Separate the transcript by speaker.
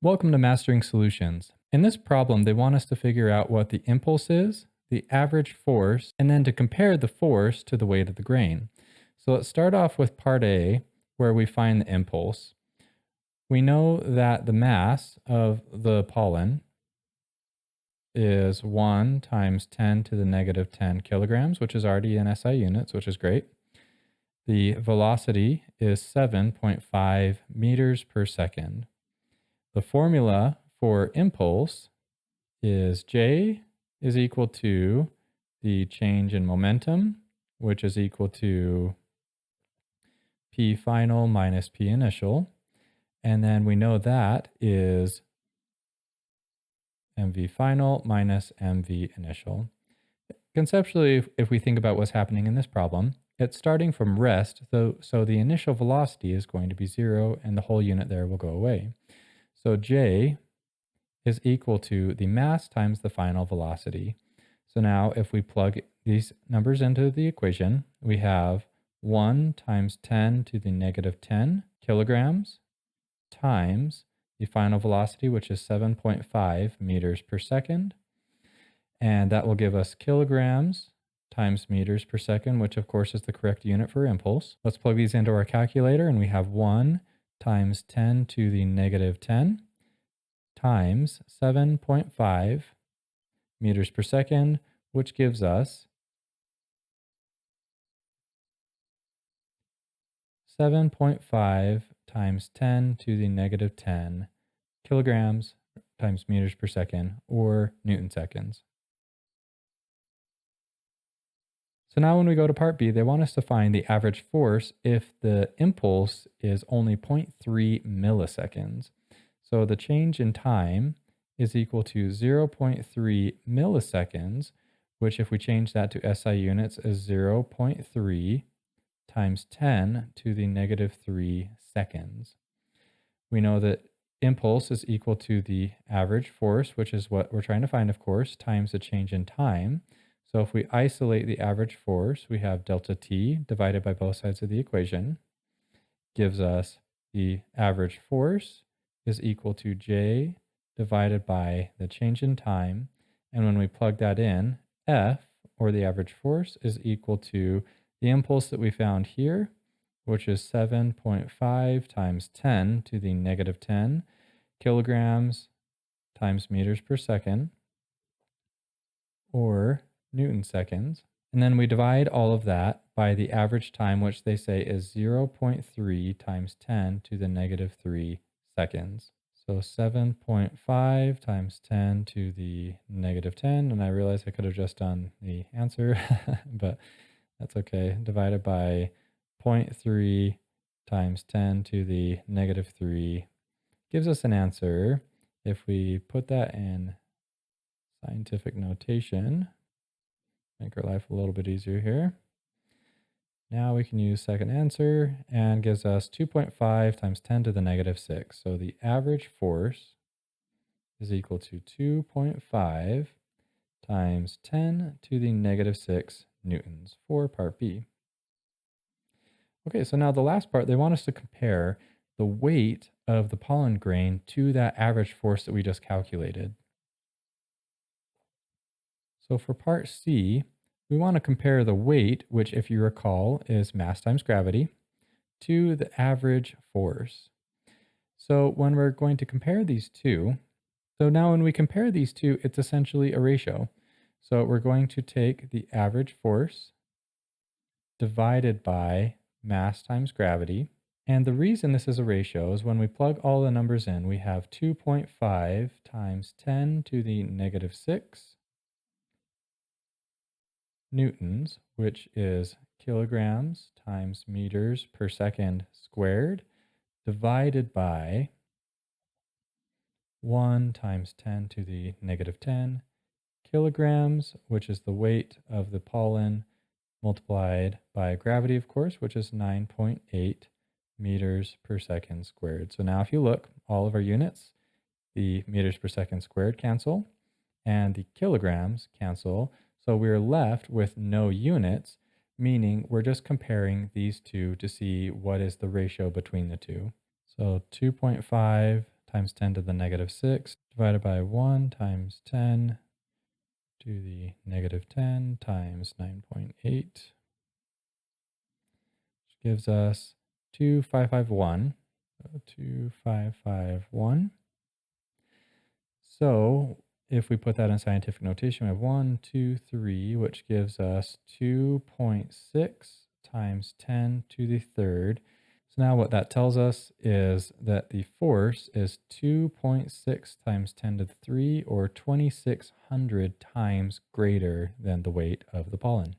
Speaker 1: Welcome to Mastering Solutions. In this problem, they want us to figure out what the impulse is, the average force, and then to compare the force to the weight of the grain. So let's start off with part A, where we find the impulse. We know that the mass of the pollen is 1 times 10 to the negative 10 kilograms, which is already in SI units, which is great. The velocity is 7.5 meters per second. The formula for impulse is J is equal to the change in momentum, which is equal to P final minus P initial. And then we know that is MV final minus MV initial. Conceptually, if we think about what's happening in this problem, it's starting from rest, so the initial velocity is going to be 0 and the whole unit there will go away. So J is equal to the mass times the final velocity. So now if we plug these numbers into the equation, we have 1 times 10 to the negative 10 kilograms times the final velocity, which is 7.5 meters per second. And that will give us kilograms times meters per second, which of course is the correct unit for impulse. Let's plug these into our calculator and we have 1 times 10 to the negative 10 times 7.5 meters per second, which gives us 7.5 times 10 to the negative 10 kilograms times meters per second, or Newton seconds. So now when we go to part B, they want us to find the average force if the impulse is only 0.3 milliseconds. So the change in time is equal to 0.3 milliseconds, which if we change that to SI units is 0.3 times 10 to the negative 3 seconds. We know that impulse is equal to the average force, which is what we're trying to find, of course, times the change in time. So if we isolate the average force, we have delta T divided by both sides of the equation, gives us the average force is equal to J divided by the change in time. And when we plug that in, F, or the average force, is equal to the impulse that we found here, which is 7.5 times 10 to the negative 10 kilograms times meters per second, or Newton seconds. And then we divide all of that by the average time, which they say is 0.3 times 10 to the negative 3 seconds. So 7.5 times 10 to the negative 10. And I realize I could have just done the answer, but that's okay. Divided by 0.3 times 10 to the negative 3 gives us an answer. If we put that in scientific notation, make our life a little bit easier here. Now we can use second answer and gives us 2.5 times 10 to the negative 6. So the average force is equal to 2.5 times 10 to the negative 6 newtons for part B. Okay, so now the last part, they want us to compare the weight of the pollen grain to that average force that we just calculated. So for part C, we want to compare the weight, which if you recall is mass times gravity, to the average force. So when we're going to compare these two, so now when we compare these two, it's essentially a ratio. So we're going to take the average force divided by mass times gravity. And the reason this is a ratio is when we plug all the numbers in, we have 2.5 times 10 to the negative 6 newtons, which is kilograms times meters per second squared, divided by 1 times 10 to the negative 10 kilograms, which is the weight of the pollen, multiplied by gravity, of course, which is 9.8 meters per second squared. So now if you look, all of our units, the meters per second squared cancel, and the kilograms cancel. So we're left with no units, meaning we're just comparing these two to see what is the ratio between the two. So 2.5 times 10 to the negative 6 divided by 1 times 10 to the negative 10 times 9.8, which gives us 2551. So 2551. So if we put that in scientific notation, we have 1, 2, 3, which gives us 2.6 times 10 to the third. So now what that tells us is that the force is 2.6 times 10 to the 3, or 2,600 times greater than the weight of the pollen.